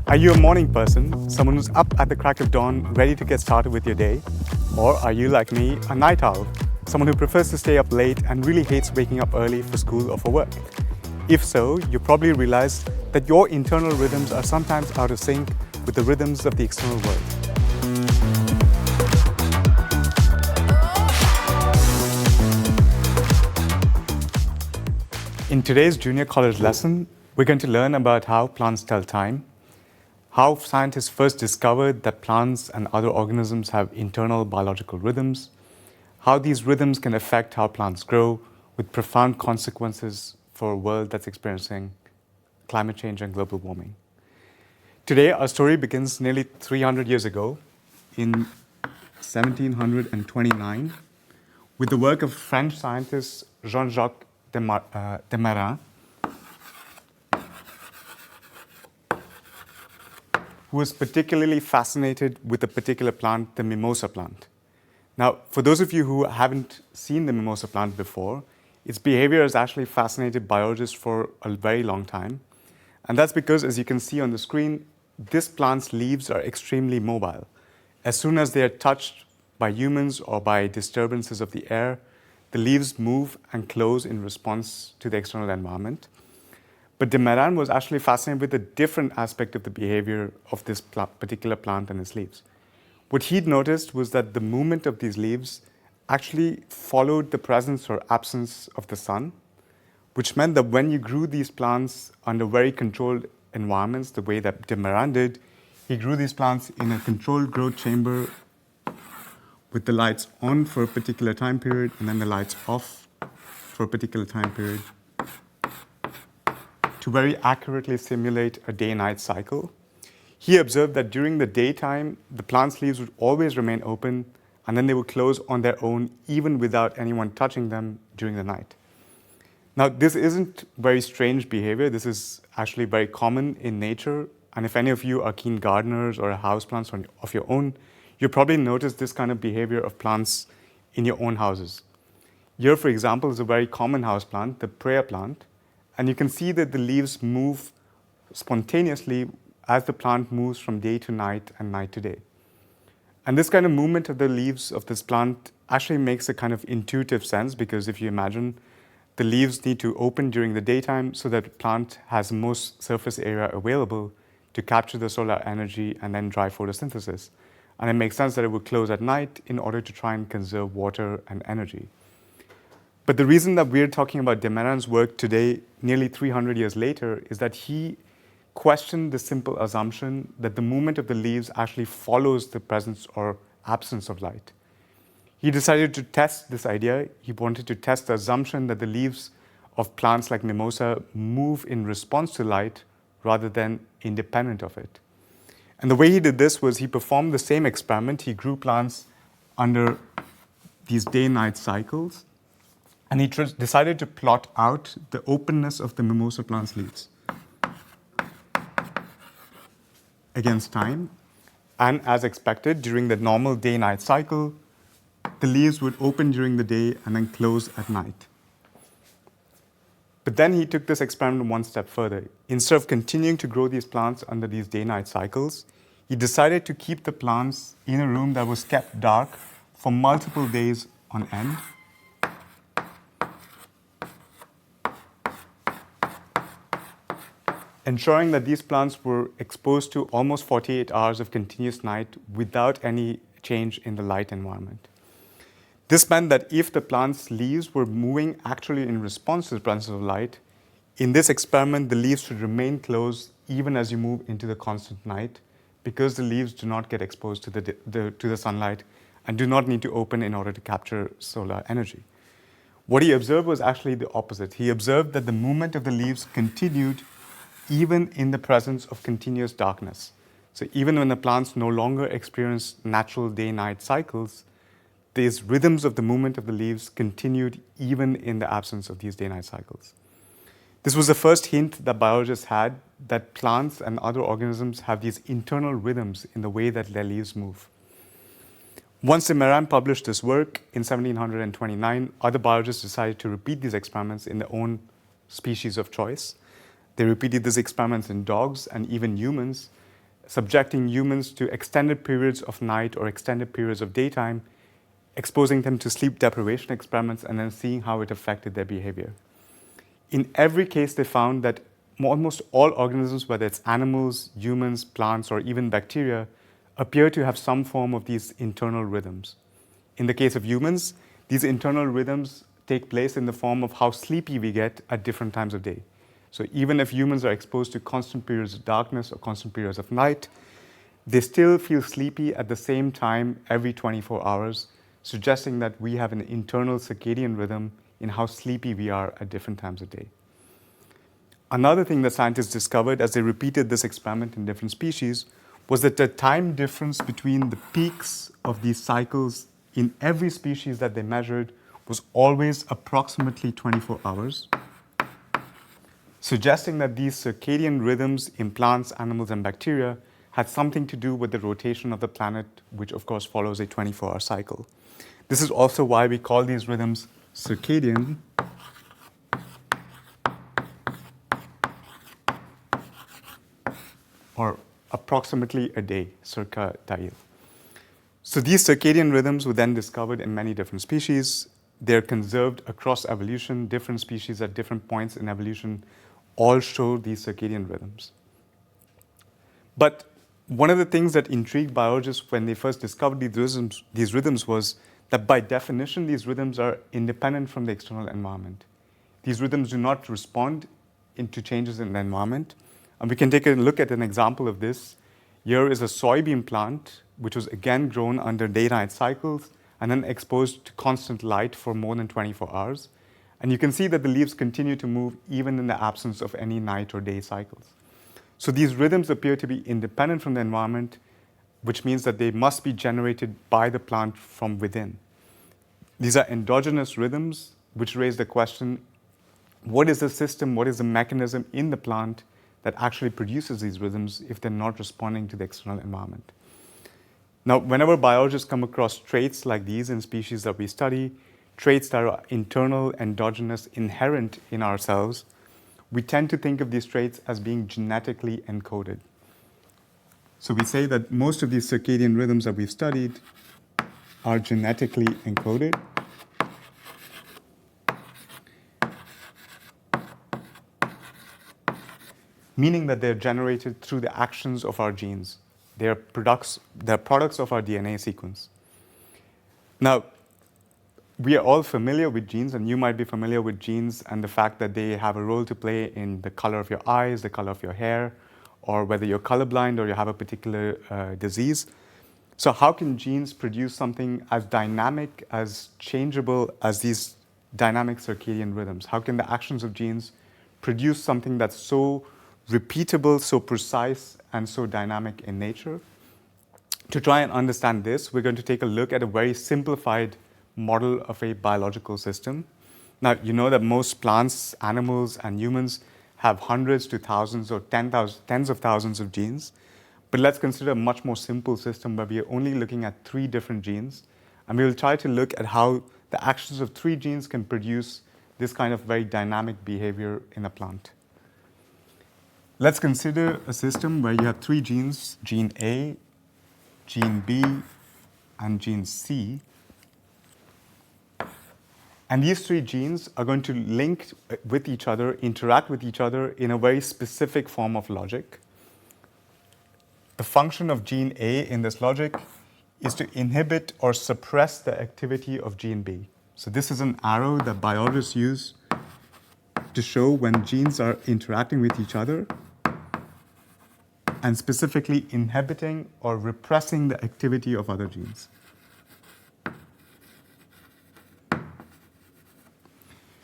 Are you a morning person, someone who's up at the crack of dawn, ready to get started with your day? Or are you, like me, a night owl, someone who prefers to stay up late and really hates waking up early for school or for work? If so, you probably realize that your internal rhythms are sometimes out of sync with the rhythms of the external world. In today's junior college lesson, we're going to learn about how plants tell time, how scientists first discovered that plants and other organisms have internal biological rhythms, how these rhythms can affect how plants grow with profound consequences for a world that's experiencing climate change and global warming. Today, our story begins nearly 300 years ago in 1729 with the work of French scientist Jean-Jacques Desmarins, who was particularly fascinated with a particular plant, the mimosa plant. Now, for those of you who haven't seen the mimosa plant before, its behavior has actually fascinated biologists for a very long time. And that's because, as you can see on the screen, this plant's leaves are extremely mobile. As soon as they are touched by humans or by disturbances of the air, the leaves move and close in response to the external environment. But Desmarins was actually fascinated with a different aspect of the behavior of this particular plant and its leaves. What he'd noticed was that the movement of these leaves actually followed the presence or absence of the sun, which meant that when you grew these plants under very controlled environments, the way that Desmarins did, he grew these plants in a controlled growth chamber with the lights on for a particular time period and then the lights off for a particular time period, to very accurately simulate a day-night cycle. He observed that during the daytime, the plant's leaves would always remain open, and then they would close on their own, even without anyone touching them during the night. Now, this isn't very strange behavior. This is actually very common in nature. And if any of you are keen gardeners or houseplants of your own, you probably noticed this kind of behavior of plants in your own houses. Here, for example, is a very common houseplant, the prayer plant. And you can see that the leaves move spontaneously as the plant moves from day to night and night to day. And this kind of movement of the leaves of this plant actually makes a kind of intuitive sense, because if you imagine, the leaves need to open during the daytime so that the plant has the most surface area available to capture the solar energy and then drive photosynthesis. And it makes sense that it would close at night in order to try and conserve water and energy. But the reason that we're talking about Desmarins' work today, nearly 300 years later, is that he questioned the simple assumption that the movement of the leaves actually follows the presence or absence of light. He decided to test this idea. He wanted to test the assumption that the leaves of plants like mimosa move in response to light rather than independent of it. And the way he did this was he performed the same experiment. He grew plants under these day-night cycles, and he decided to plot out the openness of the mimosa plant's leaves against time. And as expected, during the normal day-night cycle, the leaves would open during the day and then close at night. But then he took this experiment one step further. Instead of continuing to grow these plants under these day-night cycles, he decided to keep the plants in a room that was kept dark for multiple days on end. Ensuring that these plants were exposed to almost 48 hours of continuous night without any change in the light environment. This meant that if the plant's leaves were moving actually in response to the presence of light, in this experiment, the leaves should remain closed even as you move into the constant night, because the leaves do not get exposed to the sunlight and do not need to open in order to capture solar energy. What he observed was actually the opposite. He observed that the movement of the leaves continued even in the presence of continuous darkness. So even when the plants no longer experience natural day-night cycles, these rhythms of the movement of the leaves continued even in the absence of these day-night cycles. This was the first hint that biologists had that plants and other organisms have these internal rhythms in the way that their leaves move. Once Desmarins published this work in 1729, other biologists decided to repeat these experiments in their own species of choice. They repeated these experiments in dogs and even humans, subjecting humans to extended periods of night or extended periods of daytime, exposing them to sleep deprivation experiments, and then seeing how it affected their behavior. In every case, they found that almost all organisms, whether it's animals, humans, plants, or even bacteria, appear to have some form of these internal rhythms. In the case of humans, these internal rhythms take place in the form of how sleepy we get at different times of day. So even if humans are exposed to constant periods of darkness or constant periods of night, they still feel sleepy at the same time every 24 hours, suggesting that we have an internal circadian rhythm in how sleepy we are at different times of day. Another thing that scientists discovered as they repeated this experiment in different species was that the time difference between the peaks of these cycles in every species that they measured was always approximately 24 hours, suggesting that these circadian rhythms in plants, animals, and bacteria had something to do with the rotation of the planet, which of course follows a 24-hour cycle. This is also why we call these rhythms circadian, or approximately a day, circa dial. So these circadian rhythms were then discovered in many different species. They're conserved across evolution. Different species at different points in evolution all show these circadian rhythms. But one of the things that intrigued biologists when they first discovered these rhythms was that by definition, these rhythms are independent from the external environment. These rhythms do not respond to changes in the environment. And we can take a look at an example of this. Here is a soybean plant, which was again grown under day-night cycles and then exposed to constant light for more than 24 hours. And you can see that the leaves continue to move even in the absence of any night or day cycles. So these rhythms appear to be independent from the environment, which means that they must be generated by the plant from within. These are endogenous rhythms, which raise the question, what is the system, what is the mechanism in the plant that actually produces these rhythms if they're not responding to the external environment? Now, whenever biologists come across traits like these in species that we study, traits that are internal, endogenous, inherent in ourselves, we tend to think of these traits as being genetically encoded. So we say that most of these circadian rhythms that we've studied are genetically encoded. Meaning that they're generated through the actions of our genes. They're products of our DNA sequence. Now, we are all familiar with genes, and you might be familiar with genes and the fact that they have a role to play in the color of your eyes, the color of your hair, or whether you're colorblind or you have a particular disease. So how can genes produce something as dynamic, as changeable as these dynamic circadian rhythms? How can the actions of genes produce something that's so repeatable, so precise, and so dynamic in nature? To try and understand this, we're going to take a look at a very simplified model of a biological system. Now, you know that most plants, animals, and humans have hundreds to thousands or tens of thousands of genes. But let's consider a much more simple system where we are only looking at 3 different genes. And we will try to look at how the actions of 3 genes can produce this kind of very dynamic behavior in a plant. Let's consider a system where you have 3 genes, gene A, gene B, and gene C. And these 3 genes are going to link with each other, interact with each other in a very specific form of logic. The function of gene A in this logic is to inhibit or suppress the activity of gene B. So this is an arrow that biologists use to show when genes are interacting with each other and specifically inhibiting or repressing the activity of other genes.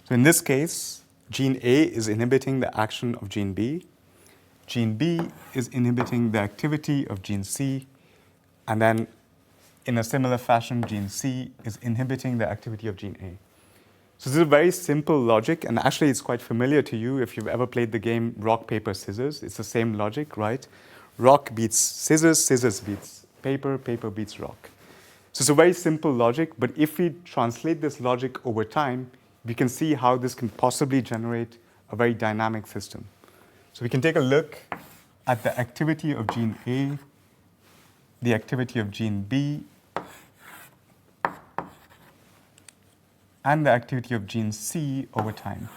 So in this case, gene A is inhibiting the action of gene B. Gene B is inhibiting the activity of gene C. And then in a similar fashion, gene C is inhibiting the activity of gene A. So this is a very simple logic, and actually it's quite familiar to you if you've ever played the game rock, paper, scissors. It's the same logic, right? Rock beats scissors, scissors beats paper, paper beats rock. So it's a very simple logic, but if we translate this logic over time, we can see how this can possibly generate a very dynamic system. So we can take a look at the activity of gene A, the activity of gene B, and the activity of gene C over time.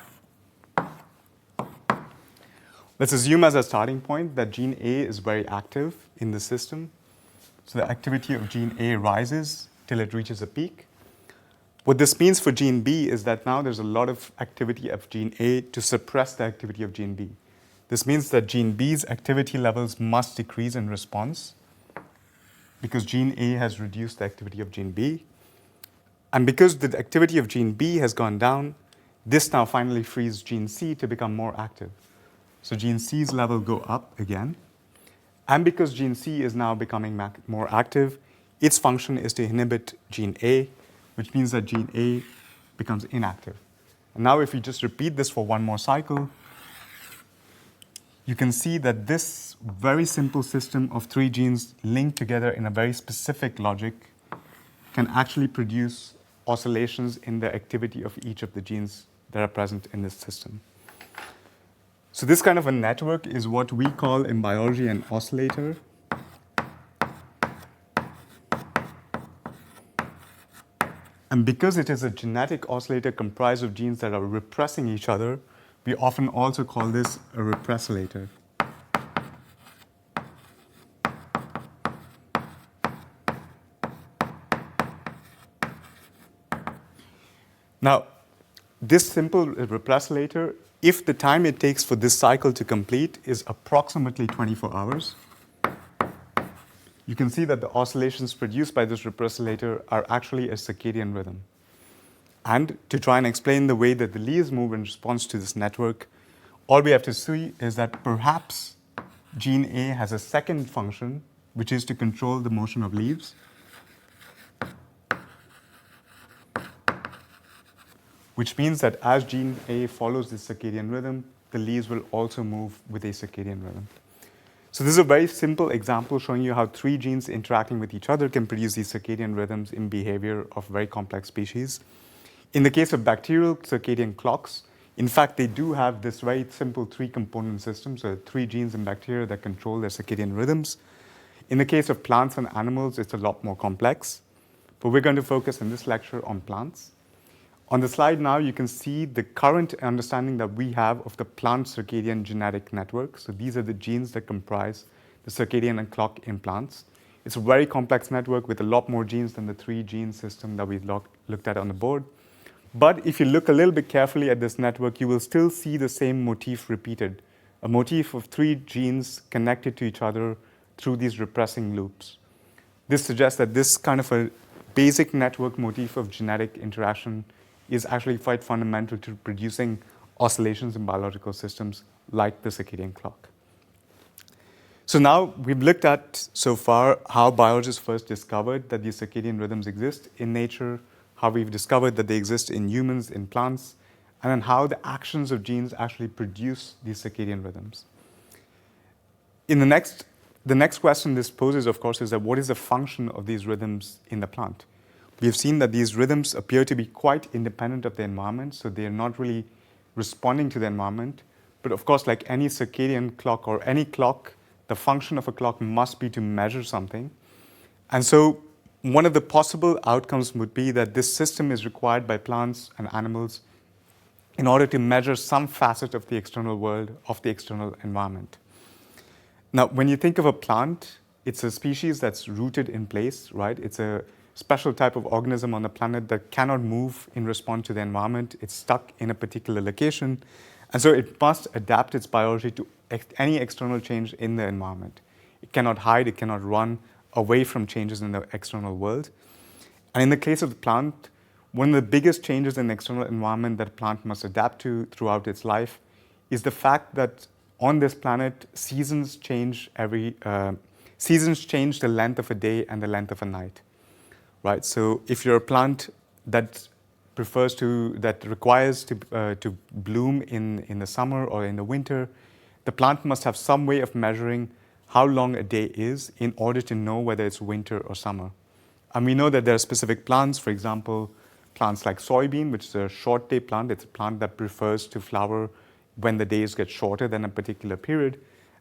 Let's assume as a starting point that gene A is very active in the system. So the activity of gene A rises till it reaches a peak. What this means for gene B is that now there's a lot of activity of gene A to suppress the activity of gene B. This means that gene B's activity levels must decrease in response because gene A has reduced the activity of gene B. And because the activity of gene B has gone down, this now finally frees gene C to become more active. So gene C's level go up again. And because gene C is now becoming more active, its function is to inhibit gene A, which means that gene A becomes inactive. And now if you just repeat this for one more cycle, you can see that this very simple system of three genes linked together in a very specific logic can actually produce oscillations in the activity of each of the genes that are present in this system. So this kind of a network is what we call in biology an oscillator. And because it is a genetic oscillator comprised of genes that are repressing each other, we often also call this a repressilator. Now, this simple repressilator, if the time it takes for this cycle to complete is approximately 24 hours, you can see that the oscillations produced by this repressilator are actually a circadian rhythm. And to try and explain the way that the leaves move in response to this network, all we have to see is that perhaps gene A has a second function, which is to control the motion of leaves. Which means that as gene A follows this circadian rhythm, the leaves will also move with a circadian rhythm. So this is a very simple example showing you how three genes interacting with each other can produce these circadian rhythms in behavior of very complex species. In the case of bacterial circadian clocks, in fact, they do have this very simple three-component system, so three genes in bacteria that control their circadian rhythms. In the case of plants and animals, it's a lot more complex, but we're going to focus in this lecture on plants. On the slide now, you can see the current understanding that we have of the plant circadian genetic network. So these are the genes that comprise the circadian and clock in plants. It's a very complex network with a lot more genes than the three-gene system that we looked at on the board. But if you look a little bit carefully at this network, you will still see the same motif repeated, a motif of three genes connected to each other through these repressing loops. This suggests that this kind of a basic network motif of genetic interaction is actually quite fundamental to producing oscillations in biological systems like the circadian clock. So now we've looked at so far how biologists first discovered that these circadian rhythms exist in nature, how we've discovered that they exist in humans, in plants, and then how the actions of genes actually produce these circadian rhythms. In the next question this poses, of course, is that what is the function of these rhythms in the plant? We have seen that these rhythms appear to be quite independent of the environment, so they are not really responding to the environment. But of course, like any circadian clock or any clock, the function of a clock must be to measure something. And so one of the possible outcomes would be that this system is required by plants and animals in order to measure some facet of the external world, of the external environment. Now, when you think of a plant, it's a species that's rooted in place, right? It's a special type of organism on the planet that cannot move in response to the environment. It's stuck in a particular location. And so it must adapt its biology to any external change in the environment. It cannot hide, it cannot run away from changes in the external world. And in the case of the plant, one of the biggest changes in the external environment that a plant must adapt to throughout its life is the fact that on this planet, seasons change the length of a day and the length of a night. Right, so if you're a plant that requires to bloom in the summer or in the winter, the plant must have some way of measuring how long a day is in order to know whether it's winter or summer. And we know that there are specific plants, for example, plants like soybean, which is a short day plant. It's a plant that prefers to flower when the days get shorter than a particular period.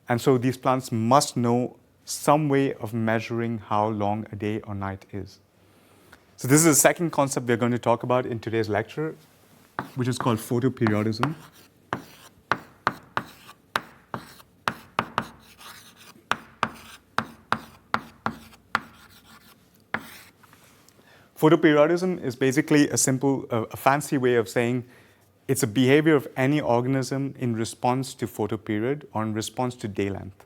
And so these plants must know some way of measuring how long a day or night is. So this is the second concept we're going to talk about in today's lecture, which is called photoperiodism. Photoperiodism is basically a fancy way of saying it's a behavior of any organism in response to photoperiod or in response to day length.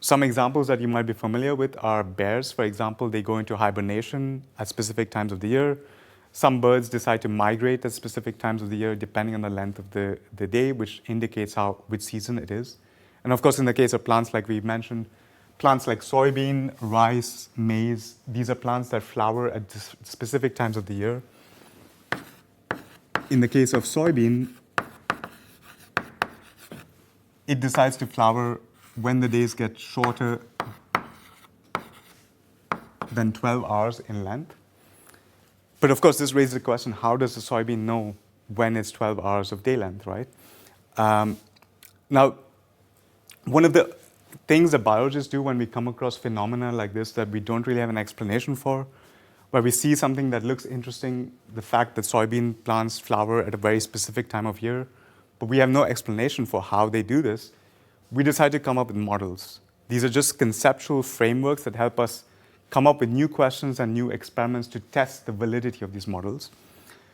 Some examples that you might be familiar with are bears, for example. They go into hibernation at specific times of the year. Some birds decide to migrate at specific times of the year depending on the length of the day, which indicates which season it is. And of course, in the case of plants like we mentioned, plants like soybean, rice, maize, these are plants that flower at specific times of the year. In the case of soybean, it decides to flower when the days get shorter than 12 hours in length. But of course, this raises the question, how does the soybean know when it's 12 hours of day length, right? Now, one of the things that biologists do when we come across phenomena like this that we don't really have an explanation for, where we see something that looks interesting, the fact that soybean plants flower at a very specific time of year, but we have no explanation for how they do this, we decide to come up with models. These are just conceptual frameworks that help us come up with new questions and new experiments to test the validity of these models.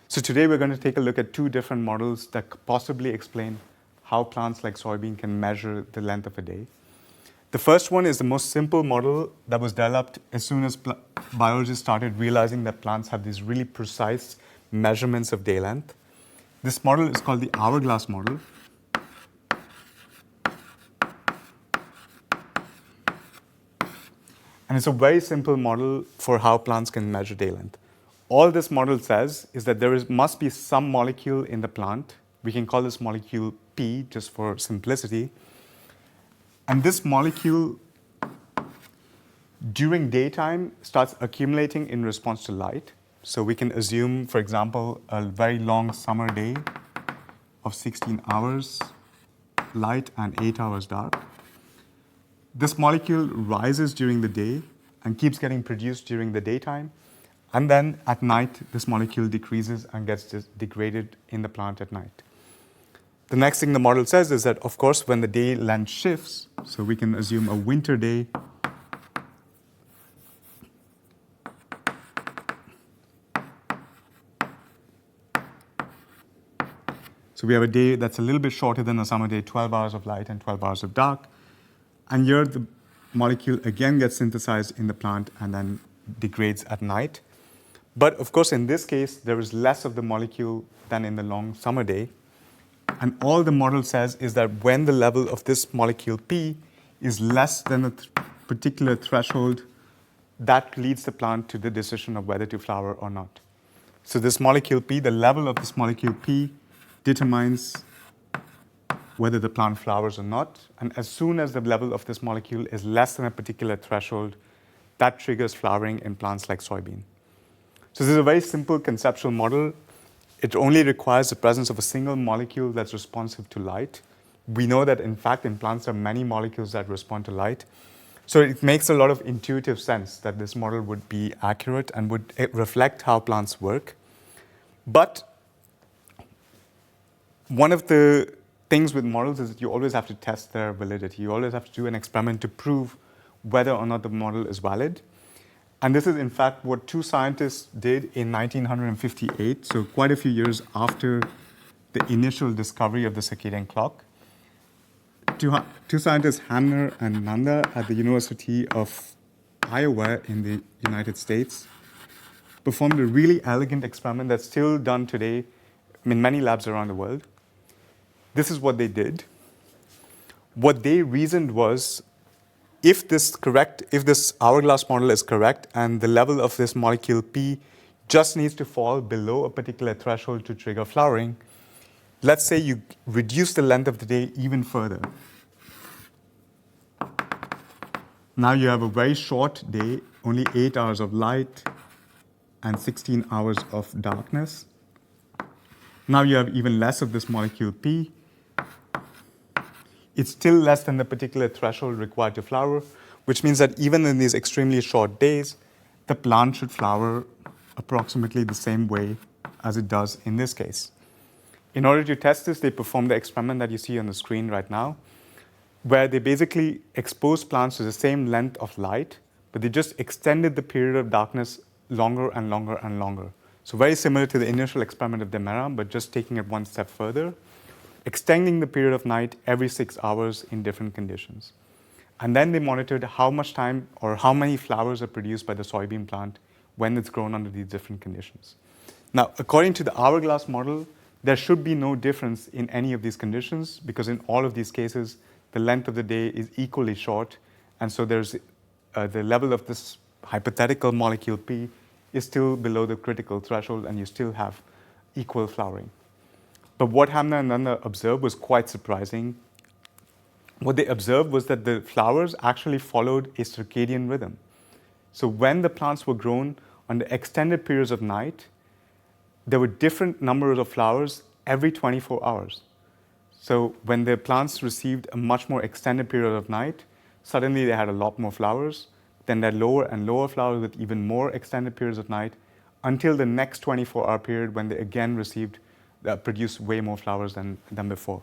So today we're going to take a look at two different models that could possibly explain how plants like soybean can measure the length of a day. The first one is the most simple model that was developed as soon as biologists started realizing that plants have these really precise measurements of day length. This model is called the hourglass model. And it's a very simple model for how plants can measure day length. All this model says is that must be some molecule in the plant. We can call this molecule P just for simplicity. And this molecule, during daytime, starts accumulating in response to light. So we can assume, for example, a very long summer day of 16 hours light and 8 hours dark. This molecule rises during the day and keeps getting produced during the daytime. And then at night, this molecule decreases and gets degraded in the plant at night. The next thing the model says is that, of course, when the day length shifts, so we can assume a winter day, so we have a day that's a little bit shorter than a summer day, 12 hours of light and 12 hours of dark. And here the molecule again gets synthesized in the plant and then degrades at night. But of course, in this case, there is less of the molecule than in the long summer day. And all the model says is that when the level of this molecule P is less than a particular threshold, that leads the plant to the decision of whether to flower or not. So this molecule P, the level of this molecule P determines whether the plant flowers or not. And as soon as the level of this molecule is less than a particular threshold, that triggers flowering in plants like soybean. So this is a very simple conceptual model. It only requires the presence of a single molecule that's responsive to light. We know that, in fact, in plants there are many molecules that respond to light. So it makes a lot of intuitive sense that this model would be accurate and would reflect how plants work. But one of the things with models is that you always have to test their validity. You always have to do an experiment to prove whether or not the model is valid. And this is, in fact, what two scientists did in 1958, so quite a few years after the initial discovery of the circadian clock. Two scientists, Hamner and Nanda, at the University of Iowa in the United States, performed a really elegant experiment that's still done today in many labs around the world. This is what they did. What they reasoned was, if this hourglass model is correct and the level of this molecule P just needs to fall below a particular threshold to trigger flowering, let's say you reduce the length of the day even further. Now you have a very short day, only 8 hours of light and 16 hours of darkness. Now you have even less of this molecule P, it's still less than the particular threshold required to flower, which means that even in these extremely short days, the plant should flower approximately the same way as it does in this case. In order to test this, they performed the experiment that you see on the screen right now, where they basically exposed plants to the same length of light, but they just extended the period of darkness longer and longer and longer. So very similar to the initial experiment of Demera, but just taking it one step further, extending the period of night every 6 hours in different conditions. And then they monitored how much time or how many flowers are produced by the soybean plant when it's grown under these different conditions. Now, according to the hourglass model, there should be no difference in any of these conditions because in all of these cases, the length of the day is equally short. And so there's the level of this hypothetical molecule P is still below the critical threshold and you still have equal flowering. But what Hamner and Nanda observed was quite surprising. What they observed was that the flowers actually followed a circadian rhythm. So when the plants were grown under extended periods of night, there were different numbers of flowers every 24 hours. So when the plants received a much more extended period of night, suddenly they had a lot more flowers. Then they had lower and lower flowers with even more extended periods of night until the next 24-hour period when they again produced way more flowers than before.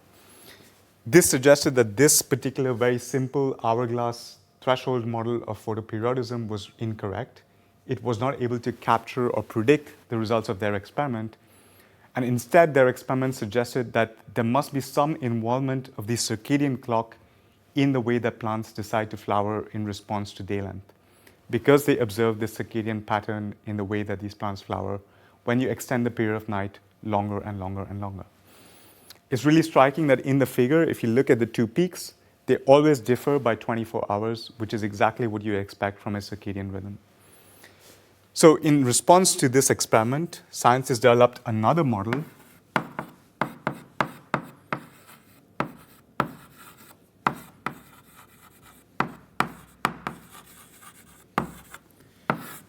This suggested that this particular very simple hourglass threshold model of photoperiodism was incorrect. It was not able to capture or predict the results of their experiment. And instead, their experiment suggested that there must be some involvement of the circadian clock in the way that plants decide to flower in response to day length, because they observed this circadian pattern in the way that these plants flower when you extend the period of night longer and longer and longer. It's really striking that in the figure, if you look at the two peaks, they always differ by 24 hours, which is exactly what you expect from a circadian rhythm. So in response to this experiment, scientists developed another model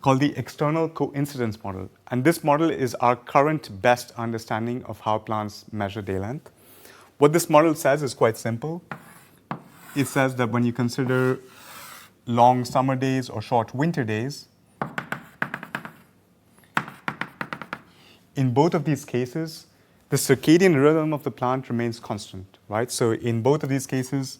called the external coincidence model. And this model is our current best understanding of how plants measure day length. What this model says is quite simple. It says that when you consider long summer days or short winter days, in both of these cases, the circadian rhythm of the plant remains constant, right? So in both of these cases,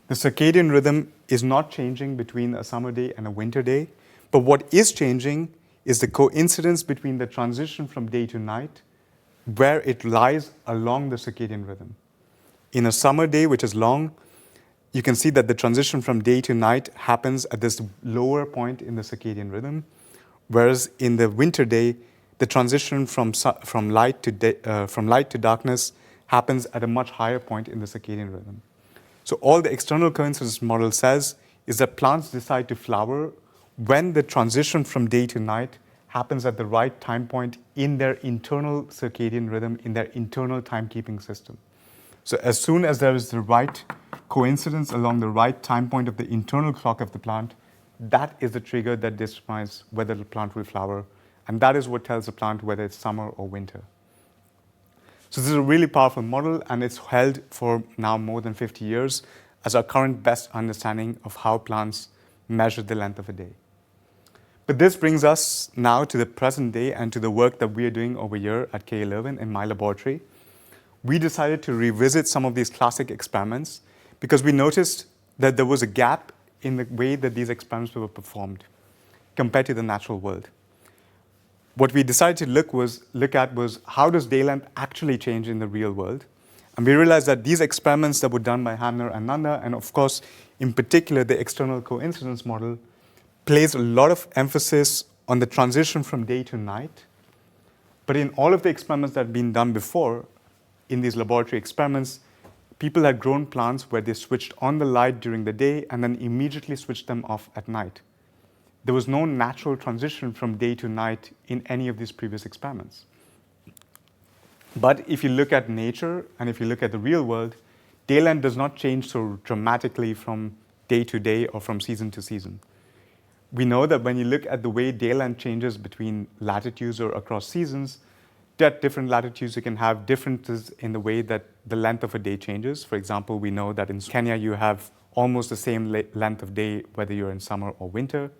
the circadian rhythm is not changing between a summer day and a winter day, but what is changing is the coincidence between the transition from day to night, where it lies along the circadian rhythm. In a summer day, which is long, you can see that the transition from day to night happens at this lower point in the circadian rhythm, whereas in the winter day, the transition from light to darkness happens at a much higher point in the circadian rhythm. So all the external coincidence model says is that plants decide to flower when the transition from day to night happens at the right time point in their internal circadian rhythm, in their internal timekeeping system. So as soon as there is the right coincidence along the right time point of the internal clock of the plant, that is the trigger that determines whether the plant will flower. And that is what tells the plant whether it's summer or winter. So this is a really powerful model, and it's held for now more than 50 years as our current best understanding of how plants measure the length of a day. But this brings us now to the present day and to the work that we are doing over here at KU Leuven in my laboratory. We decided to revisit some of these classic experiments because we noticed that there was a gap in the way that these experiments were performed compared to the natural world. What we decided to look at was how does day length actually change in the real world? And we realized that these experiments that were done by Hamner and Nanda, and of course, in particular, the external coincidence model, plays a lot of emphasis on the transition from day to night. But in all of the experiments that had been done before, in these laboratory experiments, people had grown plants where they switched on the light during the day and then immediately switched them off at night. There was no natural transition from day to night in any of these previous experiments. But if you look at nature and if you look at the real world, day length does not change so dramatically from day to day or from season to season. We know that when you look at the way day length changes between latitudes or across seasons, at different latitudes, you can have differences in the way that the length of a day changes. For example, we know that in Kenya, you have almost the same length of day, whether you're in summer or winter.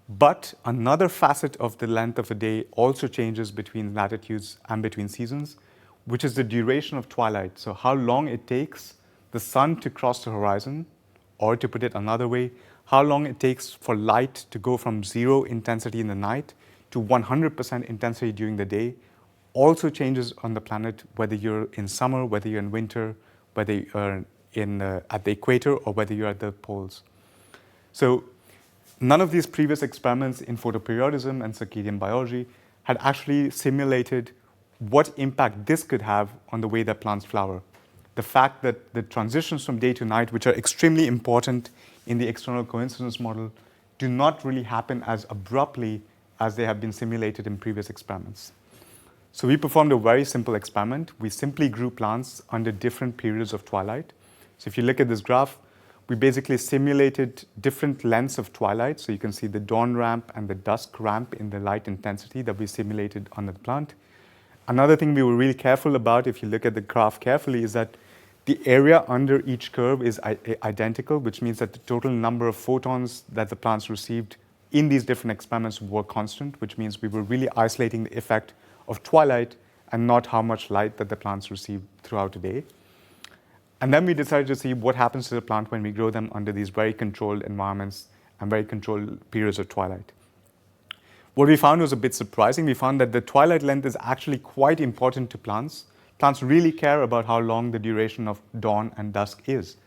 But another facet of the length of a day also changes between latitudes and between seasons, which is the duration of twilight. So how long it takes the sun to cross the horizon, or to put it another way, how long it takes for light to go from 0 intensity in the night to 100% intensity during the day, also changes on the planet, whether you're in summer, whether you're in winter, whether you're at the equator, or whether you're at the poles. So none of these previous experiments in photoperiodism and circadian biology had actually simulated what impact this could have on the way that plants flower. The fact that the transitions from day to night, which are extremely important in the external coincidence model, do not really happen as abruptly as they have been simulated in previous experiments. So we performed a very simple experiment. We simply grew plants under different periods of twilight. So if you look at this graph, we basically simulated different lengths of twilight. So you can see the dawn ramp and the dusk ramp in the light intensity that we simulated on the plant. Another thing we were really careful about, if you look at the graph carefully, is that the area under each curve is identical, which means that the total number of photons that the plants received in these different experiments were constant, which means we were really isolating the effect of twilight and not how much light that the plants received throughout the day. And then we decided to see what happens to the plant when we grow them under these very controlled environments and very controlled periods of twilight. What we found was a bit surprising. We found that the twilight length is actually quite important to plants. Plants really care about how long the duration of dawn and dusk is.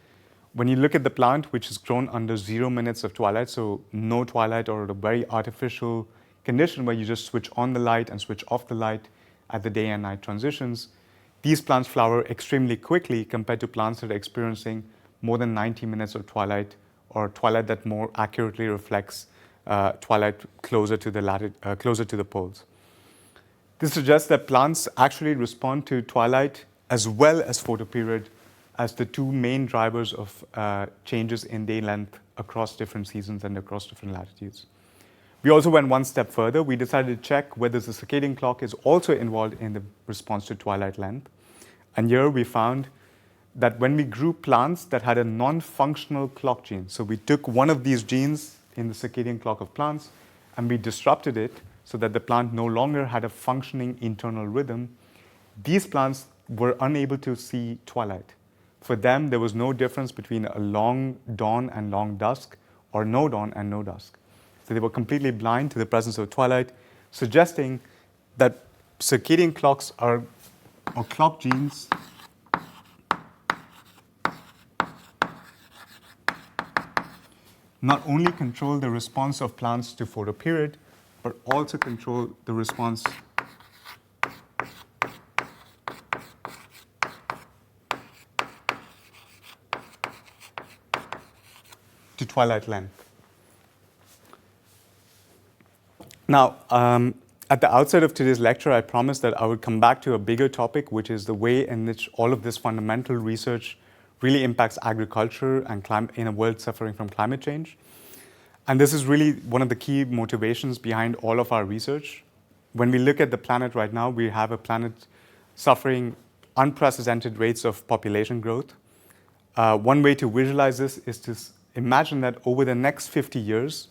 When you look at the plant, which is grown under 0 minutes of twilight, so no twilight or a very artificial condition where you just switch on the light and switch off the light at the day and night transitions, these plants flower extremely quickly compared to plants that are experiencing more than 90 minutes of twilight, or twilight that more accurately reflects twilight closer to the poles. This suggests that plants actually respond to twilight as well as photoperiod as the two main drivers of changes in day length across different seasons and across different latitudes. We also went one step further. We decided to check whether the circadian clock is also involved in the response to twilight length. And here we found that when we grew plants that had a non-functional clock gene, so we took one of these genes in the circadian clock of plants and we disrupted it so that the plant no longer had a functioning internal rhythm, these plants were unable to see twilight. For them, there was no difference between a long dawn and long dusk, or no dawn and no dusk. So they were completely blind to the presence of twilight, suggesting that circadian clocks or clock genes not only control the response of plants to photoperiod, but also control the response to twilight length. Now, at the outset of today's lecture, I promised that I would come back to a bigger topic, which is the way in which all of this fundamental research really impacts agriculture and in a world suffering from climate change. And this is really one of the key motivations behind all of our research. When we look at the planet right now, we have a planet suffering unprecedented rates of population growth. One way to visualize this is to imagine that over the next 50 years,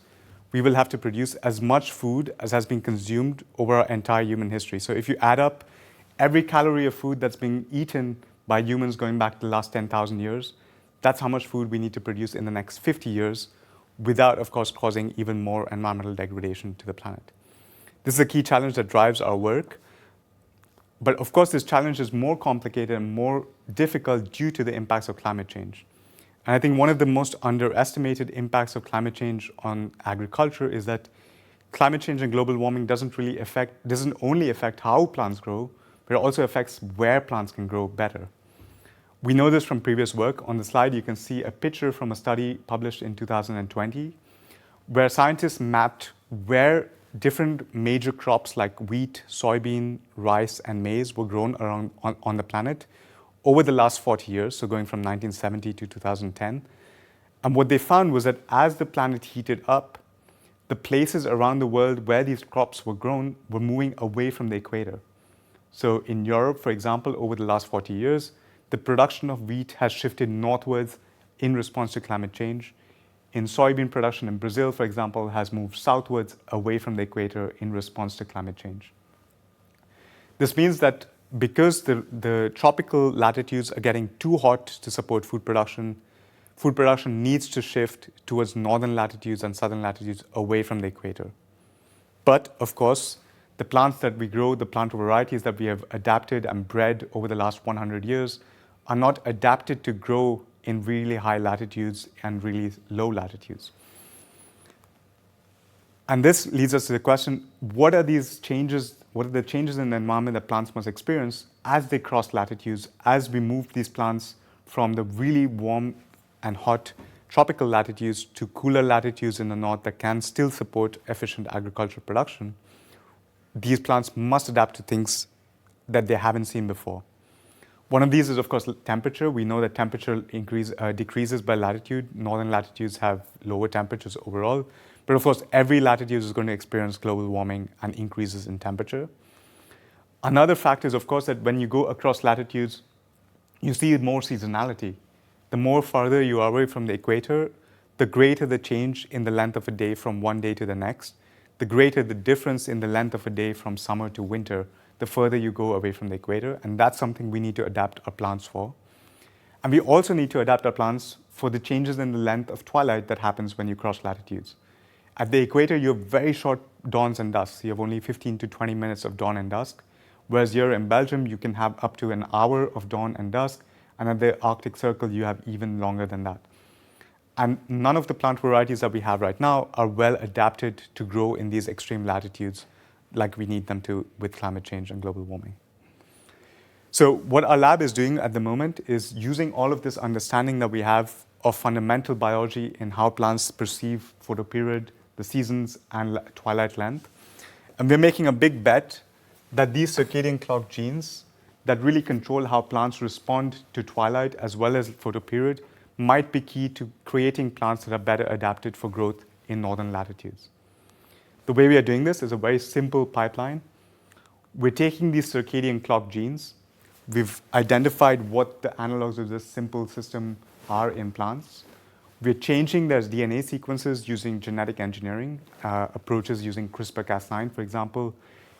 we will have to produce as much food as has been consumed over our entire human history. So if you add up every calorie of food that's being eaten by humans going back to the last 10,000 years, that's how much food we need to produce in the next 50 years without, of course, causing even more environmental degradation to the planet. This is a key challenge that drives our work. But of course, this challenge is more complicated and more difficult due to the impacts of climate change. And I think one of the most underestimated impacts of climate change on agriculture is that climate change and global warming doesn't only affect how plants grow, but it also affects where plants can grow better. We know this from previous work. On the slide, you can see a picture from a study published in 2020, where scientists mapped where different major crops like wheat, soybean, rice, and maize were grown around on the planet over the last 40 years, so going from 1970 to 2010. And what they found was that as the planet heated up, the places around the world where these crops were grown were moving away from the equator. So in Europe, for example, over the last 40 years, the production of wheat has shifted northwards in response to climate change. In soybean production in Brazil, for example, has moved southwards away from the equator in response to climate change. This means that because the tropical latitudes are getting too hot to support food production needs to shift towards northern latitudes and southern latitudes away from the equator. But of course, the plants that we grow, the plant varieties that we have adapted and bred over the last 100 years are not adapted to grow in really high latitudes and really low latitudes. And this leads us to the question, what are these changes, what are the changes in the environment that plants must experience as they cross latitudes, as we move these plants from the really warm and hot tropical latitudes to cooler latitudes in the north that can still support efficient agricultural production? These plants must adapt to things that they haven't seen before. One of these is, of course, temperature. We know that temperature decreases by latitude. Northern latitudes have lower temperatures overall. But of course, every latitude is going to experience global warming and increases in temperature. Another fact is, of course, that when you go across latitudes, you see more seasonality. The more farther you are away from the equator, the greater the change in the length of a day from one day to the next, the greater the difference in the length of a day from summer to winter, the further you go away from the equator. And that's something we need to adapt our plants for. And we also need to adapt our plants for the changes in the length of twilight that happens when you cross latitudes. At the equator, you have very short dawns and dusks. You have only 15 to 20 minutes of dawn and dusk. Whereas here in Belgium, you can have up to an hour of dawn and dusk. And at the Arctic Circle, you have even longer than that. And none of the plant varieties that we have right now are well adapted to grow in these extreme latitudes like we need them to with climate change and global warming. So what our lab is doing at the moment is using all of this understanding that we have of fundamental biology in how plants perceive photoperiod, the seasons, and twilight length. And we're making a big bet that these circadian clock genes that really control how plants respond to twilight as well as photoperiod might be key to creating plants that are better adapted for growth in northern latitudes. The way we are doing this is a very simple pipeline. We're taking these circadian clock genes. We've identified what the analogs of this simple system are in plants. We're changing their DNA sequences using genetic engineering approaches using CRISPR-Cas9, for example,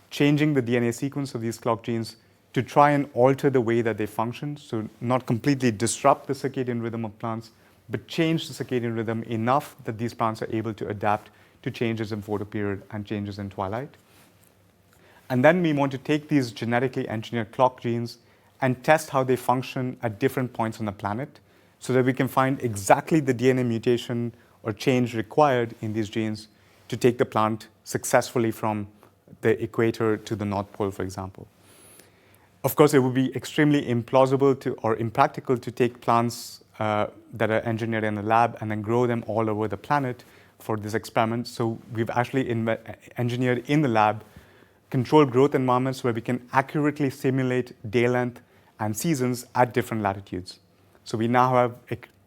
changing the DNA sequence of these clock genes to try and alter the way that they function, so not completely disrupt the circadian rhythm of plants, but change the circadian rhythm enough that these plants are able to adapt to changes in photoperiod and changes in twilight. And then we want to take these genetically engineered clock genes and test how they function at different points on the planet so that we can find exactly the DNA mutation or change required in these genes to take the plant successfully from the equator to the North Pole, for example. Of course, it would be extremely implausible or impractical to take plants that are engineered in the lab and then grow them all over the planet for this experiment. So we've actually engineered in the lab controlled growth environments where we can accurately simulate day length and seasons at different latitudes. So we now have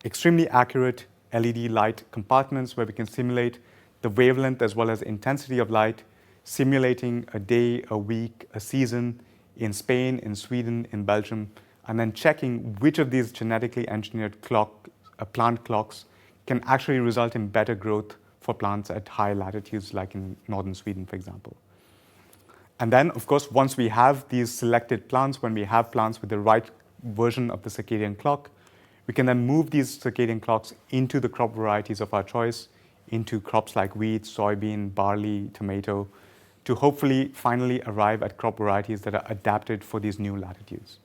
extremely accurate LED light compartments where we can simulate the wavelength as well as intensity of light, simulating a day, a week, a season in Spain, in Sweden, in Belgium, and then checking which of these genetically engineered plant clocks can actually result in better growth for plants at high latitudes, like in northern Sweden, for example. And then, of course, once we have these selected plants, when we have plants with the right version of the circadian clock, we can then move these circadian clocks into the crop varieties of our choice, into crops like wheat, soybean, barley, tomato, to hopefully finally arrive at crop varieties that are adapted for these new latitudes.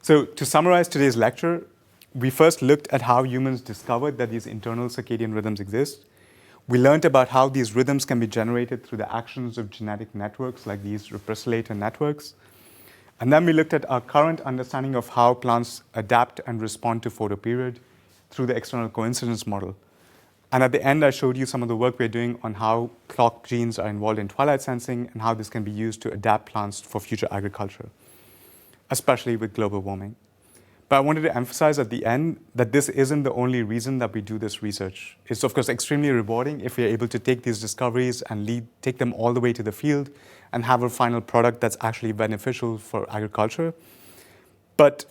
So to summarize today's lecture, we first looked at how humans discovered that these internal circadian rhythms exist. We learned about how these rhythms can be generated through the actions of genetic networks like these repressolator networks. And then we looked at our current understanding of how plants adapt and respond to photoperiod through the external coincidence model. And at the end, I showed you some of the work we're doing on how clock genes are involved in twilight sensing and how this can be used to adapt plants for future agriculture, especially with global warming. But I wanted to emphasize at the end that this isn't the only reason that we do this research. It's of course extremely rewarding if we're able to take these discoveries and take them all the way to the field and have a final product that's actually beneficial for agriculture. But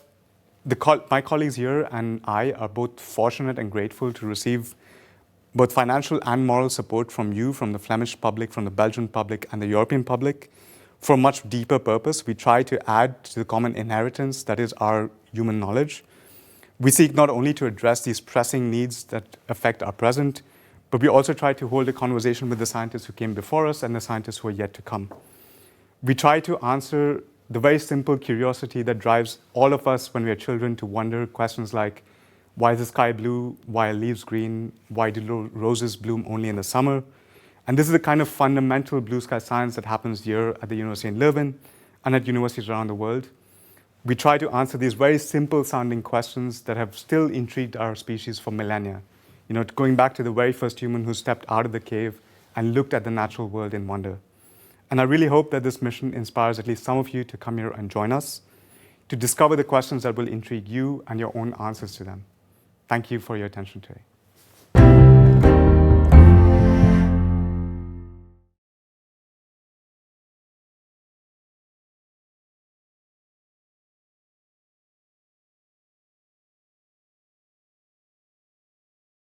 my colleagues here and I are both fortunate and grateful to receive both financial and moral support from you, from the Flemish public, from the Belgian public, and the European public. For a much deeper purpose, we try to add to the common inheritance that is our human knowledge. We seek not only to address these pressing needs that affect our present, but we also try to hold a conversation with the scientists who came before us and the scientists who are yet to come. We try to answer the very simple curiosity that drives all of us when we are children to wonder questions like, why is the sky blue? Why are leaves green? Why do roses bloom only in the summer? And this is the kind of fundamental blue sky science that happens here at the University in Leuven and at universities around the world. We try to answer these very simple sounding questions that have still intrigued our species for millennia. Going back to the very first human who stepped out of the cave and looked at the natural world in wonder. And I really hope that this mission inspires at least some of you to come here and join us, to discover the questions that will intrigue you and your own answers to them. Thank you for your attention today.